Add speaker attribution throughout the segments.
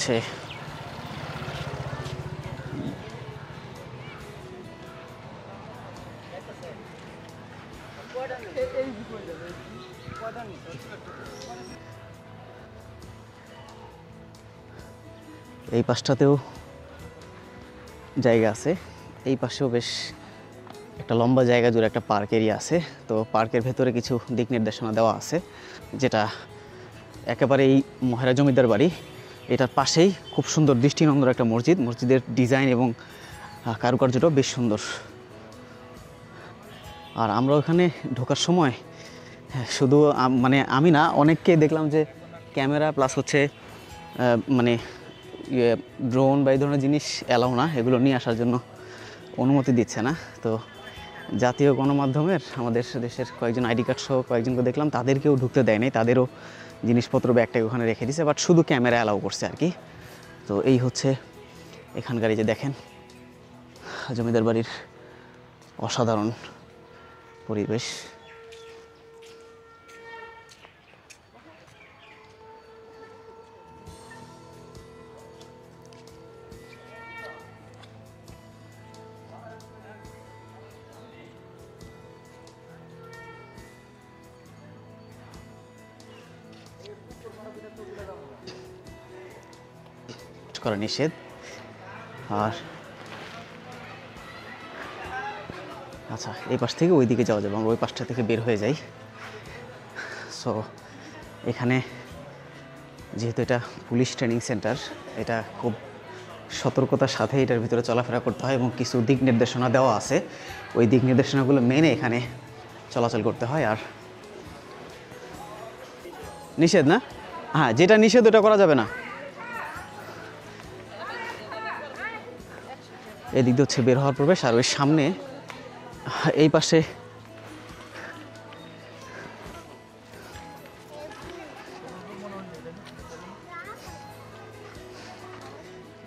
Speaker 1: হচ্ছে এই পাশটাতেও জায়গা আছে, এই পাশেও বেশ একটা লম্বা জায়গা জুড়ে একটা পার্ক এরিয়া আছে। তো পার্কের ভেতরে কিছু দিক নির্দেশনা দেওয়া আছে, যেটা একেবারে এই মহেরা জমিদার বাড়ি এটার পাশেই খুব সুন্দর দৃষ্টিনন্দন একটা মসজিদ। মসজিদের ডিজাইন এবং কারুকার্যটাও বেশ সুন্দর। আর আমরা ওখানে ঢোকার সময় শুধু মানে আমি না, অনেককে দেখলাম যে ক্যামেরা প্লাস হচ্ছে মানে ড্রোন বা এই ধরনের জিনিস অ্যালাউ না, এগুলো নিয়ে আসার জন্য অনুমতি দিচ্ছে না। তো জাতীয় গণমাধ্যমের আমাদের দেশের কয়েকজন আইডি কার্ড সহ কয়েকজনকে দেখলাম, তাদেরকেও ঢুকতে দেয় নাই, তাদেরও জিনিসপত্র ব্যাগটাকে ওখানে রেখে দিয়েছে, বাট শুধু ক্যামেরা অ্যালাউ করছে আর কি। তো এই হচ্ছে এখানকার, এই যে দেখেন জমিদার বাড়ির অসাধারণ পরিবেশ। করা নিষেধ। আর আচ্ছা, এই পাশ থেকে ওই দিকে যাওয়া যাবে, আমরা ওই পাশটা থেকে বের হয়ে যাই। সো এখানে যেহেতু এটা পুলিশ ট্রেনিং সেন্টার, এটা খুব সতর্কতার সাথে এটার ভিতরে চলাফেরা করতে হয় এবং কিছু দিক নির্দেশনা দেওয়া আছে, ওই দিক নির্দেশনাগুলো মেনে এখানে চলাচল করতে হয়। আর নিষেধ না, হ্যাঁ যেটা নিষেধ ওটা করা যাবে না। এদিক দিয়ে হচ্ছে বের হওয়ার প্রবেশ। আর ওই সামনে এই পাশে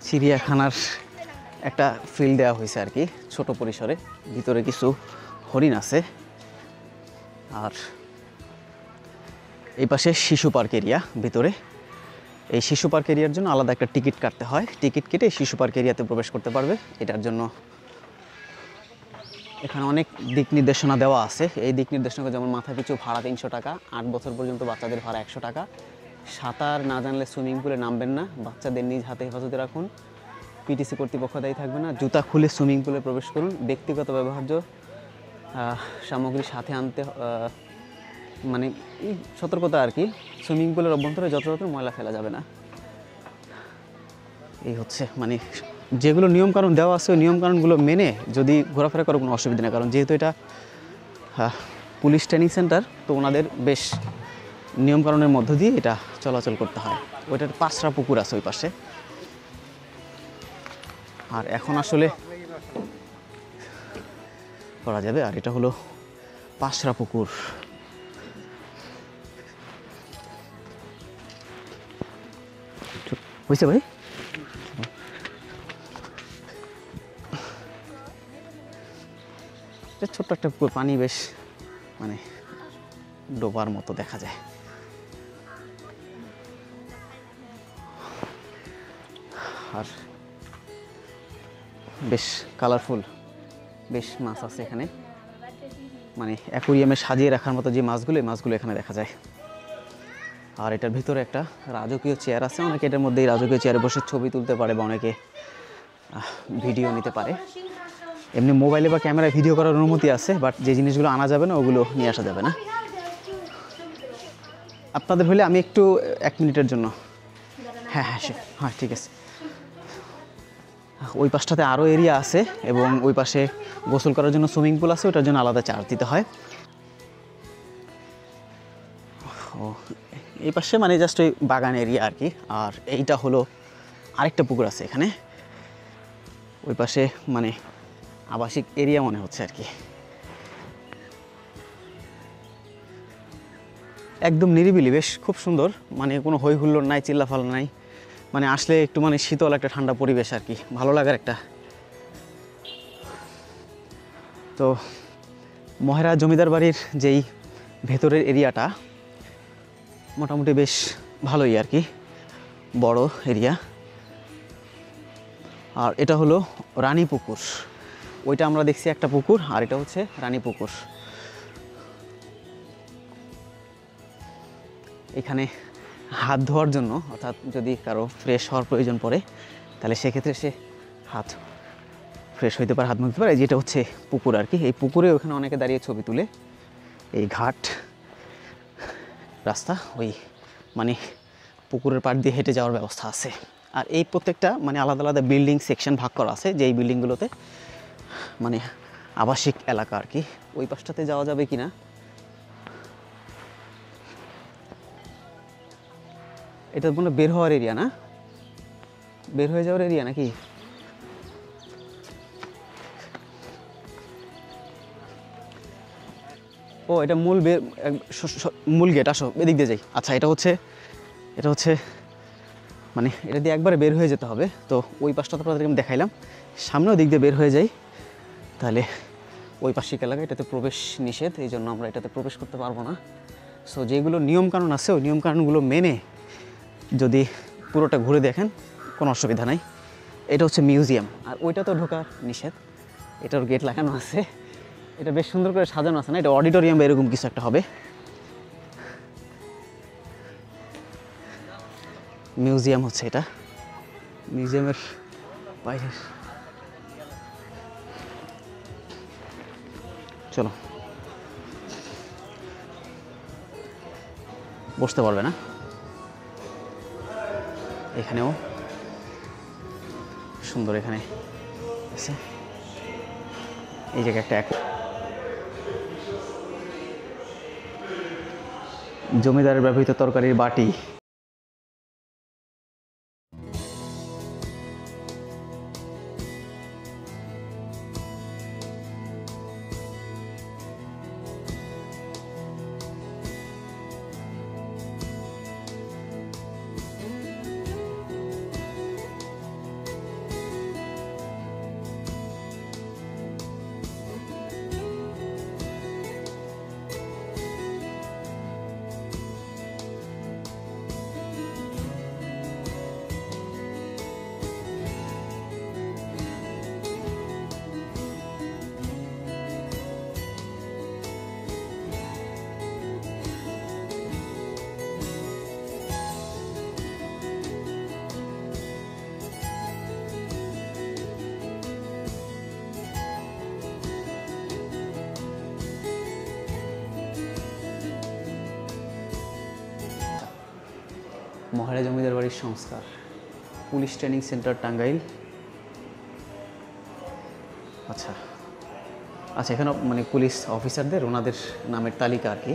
Speaker 1: চিড়িয়াখানার একটা ফিল্ড দেওয়া হয়েছে আর কি, ছোট পরিসরে। ভিতরে কিছু হরিণ আছে। আর এই পাশে শিশু পার্ক এরিয়া ভিতরে। এই শিশু পার্ক এরিয়ার জন্য আলাদা একটা টিকিট কাটতে হয়, টিকিট কেটে শিশু পার্ক এরিয়াতে প্রবেশ করতে পারবে। এটার জন্য এখানে অনেক দিক নির্দেশনা দেওয়া আছে। এই দিক নির্দেশনা যেমন মাথা পিছু ভাড়া 300 টাকা, 8 বছর পর্যন্ত বাচ্চাদের ভাড়া 100 টাকা, সাঁতার না জানলে সুইমিং পুলে নামবেন না, বাচ্চাদের নিজ হাতে হেফাজতে রাখুন, পিটিসি কর্তৃপক্ষ দায়ী থাকবে না, জুতা খুলে সুইমিং পুলে প্রবেশ করুন, ব্যক্তিগত ব্যবহার্য সামগ্রী সাথে আনতে, মানে সতর্কতা আর কি। সুইমিং পুলের অভ্যন্তরে যথাযথ ময়লা ফেলা যাবে না। এই হচ্ছে মানে যেগুলো নিয়মকানুন দেওয়া আছে, ওই নিয়মকানুনগুলো মেনে যদি ঘোরাফেরা করার কোনো অসুবিধা নেই। কারণ যেহেতু এটা পুলিশ ট্রেনিং সেন্টার, তো ওনাদের বেশ নিয়মকানুনের মধ্য দিয়ে এটা চলাচল করতে হয়। ওইটার 5টা পুকুর আছে ওই পাশে। আর এখন আসলে করা যাবে। আর এটা হলো 5টা পুকুর। হয়েছে ভাই? ছোট্ট একটা পুকুর, পানি বেশ মানে ডোবার মতো দেখা যায়। আর বেশ কালারফুল বেশ মাছ আছে এখানে, মানে অ্যাকোরিয়ামে সাজিয়ে রাখার মতো যে মাছগুলো, এই মাছগুলো এখানে দেখা যায়। আর এটার ভিতরে একটা রাজকীয় চেয়ার আছে, অনেকে এটার মধ্যে এই রাজকীয় চেয়ারে বসে ছবি তুলতে পারে বা অনেকে ভিডিও নিতে পারে। এমনি মোবাইলে বা ক্যামেরায় ভিডিও করার অনুমতি আছে, বাট যে জিনিসগুলো আনা যাবে না ওগুলো নিয়ে আসা যাবে না। আপনাদের হলে আমি একটু 1 মিনিটের জন্য, হ্যাঁ হ্যাঁ হ্যাঁ ঠিক আছে। ওই পাশটাতে আরও এরিয়া আছে এবং ওই পাশে গোসল করার জন্য সুইমিং পুল আছে, ওটার জন্য আলাদা চার্জ দিতে হয়। ও এই পাশে মানে জাস্ট ওই বাগান এরিয়া আর কি। আর এইটা হলো আরেকটা পুকুর আছে এখানে, ওই পাশে মানে আবাসিক এরিয়া মনে হচ্ছে আর কি। একদম নিরিবিলি, বেশ খুব সুন্দর, মানে কোনো হই হুল্লোড় নাই, চিল্লাফাল্লা নাই, মানে আসলে একটু মানে শীতল একটা ঠান্ডা পরিবেশ আর কি, ভালো লাগার একটা। তো মহেরা জমিদার বাড়ির যেই ভেতরের এরিয়াটা মোটামুটি বেশ ভালোই আর কি, বড় এরিয়া। আর এটা হলো রানী পুকুর। ওইটা আমরা দেখছি একটা পুকুর, আর এটা হচ্ছে রানী পুকুর। এখানে হাত ধোয়ার জন্য, অর্থাৎ যদি কারো ফ্রেশ হওয়ার প্রয়োজন পড়ে তাহলে সেক্ষেত্রে সে হাত ফ্রেশ হইতে পারে, হাত মুখতে পারে। যেটা হচ্ছে পুকুর আর কি। এই পুকুরে ওখানে অনেকে দাঁড়িয়ে ছবি তুলে। এই ঘাট রাস্তা ওই মানে পুকুরের পাড় দিয়ে হেঁটে যাওয়ার ব্যবস্থা আছে। আর এই প্রত্যেকটা মানে আলাদা আলাদা বিল্ডিং সেকশন ভাগ করা আছে, যে এই বিল্ডিংগুলোতে মানে আবাসিক এলাকা আর কি। ওই পাশটাতে যাওয়া যাবে কি না, এটা মনে বের হওয়ার এরিয়া না, বের হয়ে যাওয়ার এরিয়া নাকি? ও এটা মূল গেট। আসো এদিক দিয়ে যাই। আচ্ছা এটা হচ্ছে মানে এটা দিয়ে একবারে বের হয়ে যেতে হবে। তো ওই পাশটা তো আপনাদেরকে আমি দেখাইলাম, সামনেও দিক দিয়ে বের হয়ে যাই তাহলে ওই পাশিক এলাকা, এটাতে প্রবেশ নিষেধ, এই জন্য আমরা এটাতে প্রবেশ করতে পারবো না। সো যেগুলো নিয়মকানুন আছে ওই নিয়মকানুনগুলো মেনে যদি পুরোটা ঘুরে দেখেন কোনো অসুবিধা নাই। এটা হচ্ছে মিউজিয়াম, আর ওইটা তো ঢোকার নিষেধ, এটার গেট লাগানো আছে। এটা বেশ সুন্দর করে সাজানো আছে না, এটা অডিটোরিয়াম বা এরকম কিছু একটা হবে। মিউজিয়াম হচ্ছে এটা, মিউজিয়ামের বাইরে। চলো বসতে পারবে না, এখানেও সুন্দর এখানে আছে। এই জায়গায় একটা জমিদারের ব্যবহৃত তরকারির বাটি। মহারাজা জমিদার বাড়ির সংস্কার, পুলিশ ট্রেনিং সেন্টার টাঙ্গাইল। আচ্ছা আচ্ছা, এখানে মানে পুলিশ অফিসারদের ওনাদের নামের তালিকা আর কি,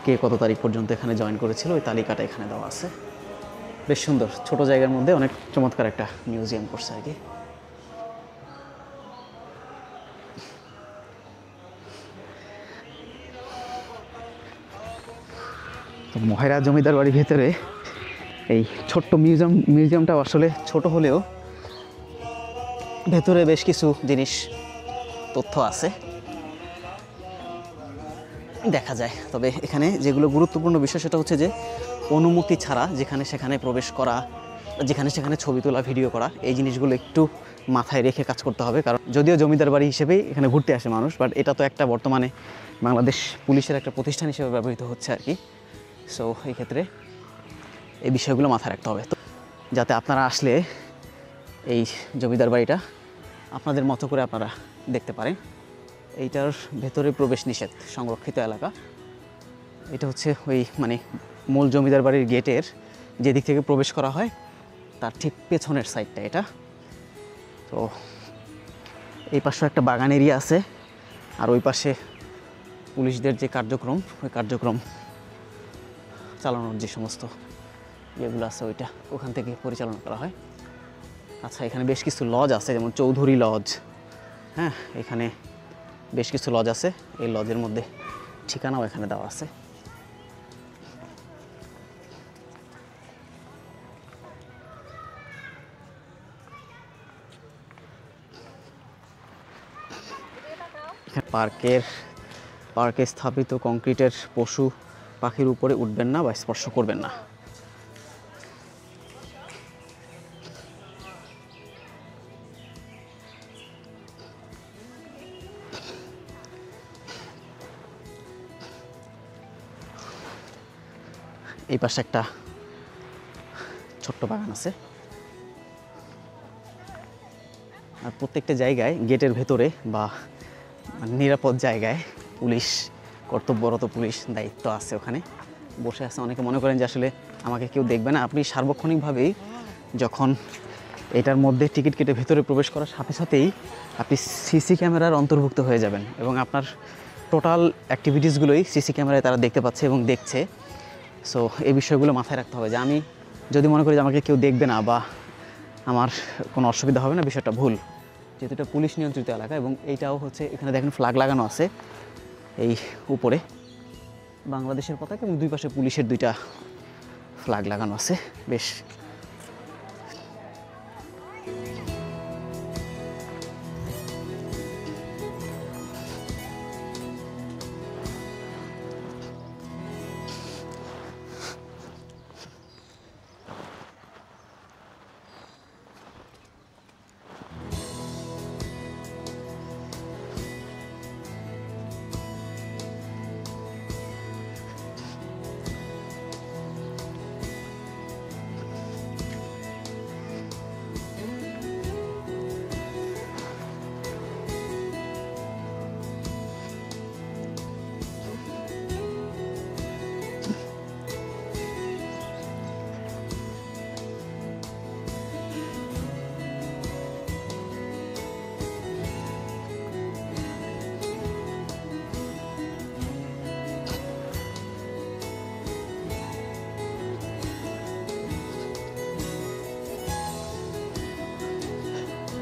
Speaker 1: কে কত তারিখ পর্যন্ত এখানে জয়েন করেছিল ওই তালিকাটা এখানে দেওয়া আছে। বেশ সুন্দর, ছোট জায়গার মধ্যে অনেক চমৎকার একটা মিউজিয়াম করছে আর কি। তো মহারাজা জমিদার বাড়ির ভেতরে এই ছোট্ট মিউজিয়ামটা আসলে ছোট হলেও ভেতরে বেশ কিছু জিনিস তথ্য আছে দেখা যায়। তবে এখানে যেগুলো গুরুত্বপূর্ণ বিষয় সেটা হচ্ছে যে অনুমতি ছাড়া যেখানে সেখানে প্রবেশ করা, যেখানে সেখানে ছবি তোলা, ভিডিও করা, এই জিনিসগুলো একটু মাথায় রেখে কাজ করতে হবে। কারণ যদিও জমিদার বাড়ি হিসেবেই এখানে ঘুরতে আসে মানুষ, বাট এটা তো একটা বর্তমানে বাংলাদেশ পুলিশের একটা প্রতিষ্ঠান হিসেবে ব্যবহৃত হচ্ছে আর কি। সো এই ক্ষেত্রে এই বিষয়গুলো মাথায় রাখতে হবে, তো যাতে আপনারা আসলে এই জমিদার বাড়িটা আপনাদের মতো করে আপনারা দেখতে পারেন। এইটার ভেতরে প্রবেশ নিষেধ, সংরক্ষিত এলাকা। এটা হচ্ছে ওই মানে মূল জমিদার বাড়ির গেটের যেদিক থেকে প্রবেশ করা হয় তার ঠিক পেছনের সাইডটা এটা। তো এই পাশে একটা বাগান এরিয়া আছে, আর ওই পাশে পুলিশদের যে কার্যক্রম, ওই কার্যক্রম চালানোর যে সমস্ত ইয়েগুলো আছে ওইটা ওখান থেকে পরিচালনা করা হয়। আচ্ছা, এখানে বেশ কিছু লজ আছে, যেমন চৌধুরী লজ। হ্যাঁ, এখানে বেশ কিছু লজ আছে, এই লজের মধ্যে ঠিকানাও এখানে দেওয়া আছে। পার্কে স্থাপিত কংক্রিটের পশু পাখির উপরে উঠবেন না বা স্পর্শ করবেন না। এই পাশে একটা ছোট্ট বাগান আছে। আর প্রত্যেকটা জায়গায় গেটের ভেতরে বা নিরাপদ জায়গায় পুলিশ, কর্তব্যরত পুলিশ দায়িত্ব আছে, ওখানে বসে আছে। অনেকে মনে করেন যে আসলে আমাকে কেউ দেখবে না। আপনি সার্বক্ষণিকভাবেই যখন এটার মধ্যে টিকিট কেটে ভেতরে প্রবেশ করার সাথে সাথেই আপনি সিসি ক্যামেরার অন্তর্ভুক্ত হয়ে যাবেন এবং আপনার টোটাল অ্যাক্টিভিটিসগুলোই সিসি ক্যামেরায় তারা দেখতে পাচ্ছে এবং দেখছে। সো এই বিষয়গুলো মাথায় রাখতে হবে যে আমি যদি মনে করি যে আমাকে কেউ দেখবে না বা আমার কোনো অসুবিধা হবে না, বিষয়টা ভুল। যেহেতু এটা পুলিশ নিয়ন্ত্রিত এলাকা এবং এইটাও হচ্ছে, এখানে দেখেন ফ্ল্যাগ লাগানো আছে এই উপরে বাংলাদেশের পতাকা এবং দুই পাশে পুলিশের দুইটা ফ্ল্যাগ লাগানো আছে। বেশ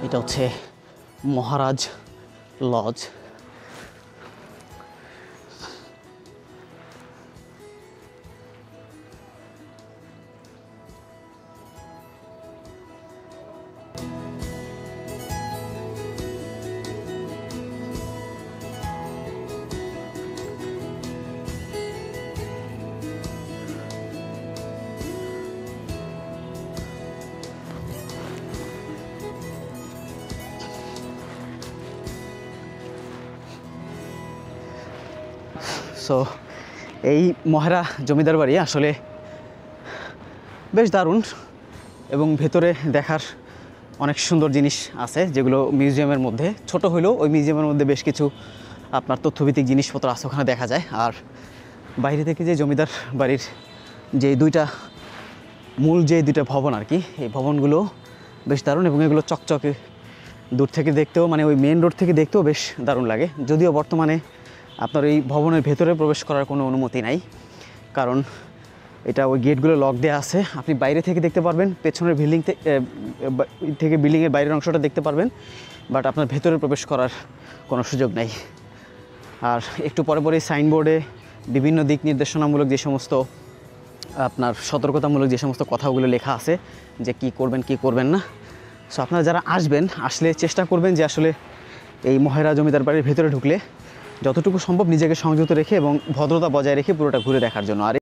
Speaker 1: এটা হচ্ছে মহারাজ লজ। সো এই মহেরা জমিদার বাড়ি আসলে বেশ দারুণ এবং ভেতরে দেখার অনেক সুন্দর জিনিস আছে, যেগুলো মিউজিয়ামের মধ্যে ছোট হলেও ওই মিউজিয়ামের মধ্যে বেশ কিছু আপনার তথ্যভিত্তিক জিনিসপত্র আছে, ওখানে দেখা যায়। আর বাইরে থেকে যে জমিদার বাড়ির যে মূল যে দুইটা ভবন আর কি, এই ভবনগুলো বেশ দারুণ এবং এগুলো চকচকে দূর থেকে দেখতেও, মানে ওই মেন রোড থেকে দেখতেও বেশ দারুণ লাগে। যদিও বর্তমানে আপনার এই ভবনের ভেতরে প্রবেশ করার কোনো অনুমতি নাই, কারণ এটা ওই গেটগুলো লক দেওয়া আছে। আপনি বাইরে থেকে দেখতে পারবেন, পেছনের বিল্ডিং থেকে বিল্ডিংয়ের বাইরের অংশটা দেখতে পারবেন, বাট আপনার ভেতরে প্রবেশ করার কোনো সুযোগ নেই। আর একটু পরে পরে সাইনবোর্ডে বিভিন্ন দিক নির্দেশনামূলক যে সমস্ত আপনার সতর্কতামূলক যে সমস্ত কথাগুলো লেখা আছে যে কী করবেন কী করবেন না। সো আপনারা যারা আসবেন, আসলে চেষ্টা করবেন যে আসলে এই মহেরা জমিদার বাড়ির ভেতরে ঢুকলে যতটুকু সম্ভব নিজেকে সংযত রেখে এবং ভদ্রতা বজায় রেখে পুরোটা ঘুরে দেখার জন্য। আর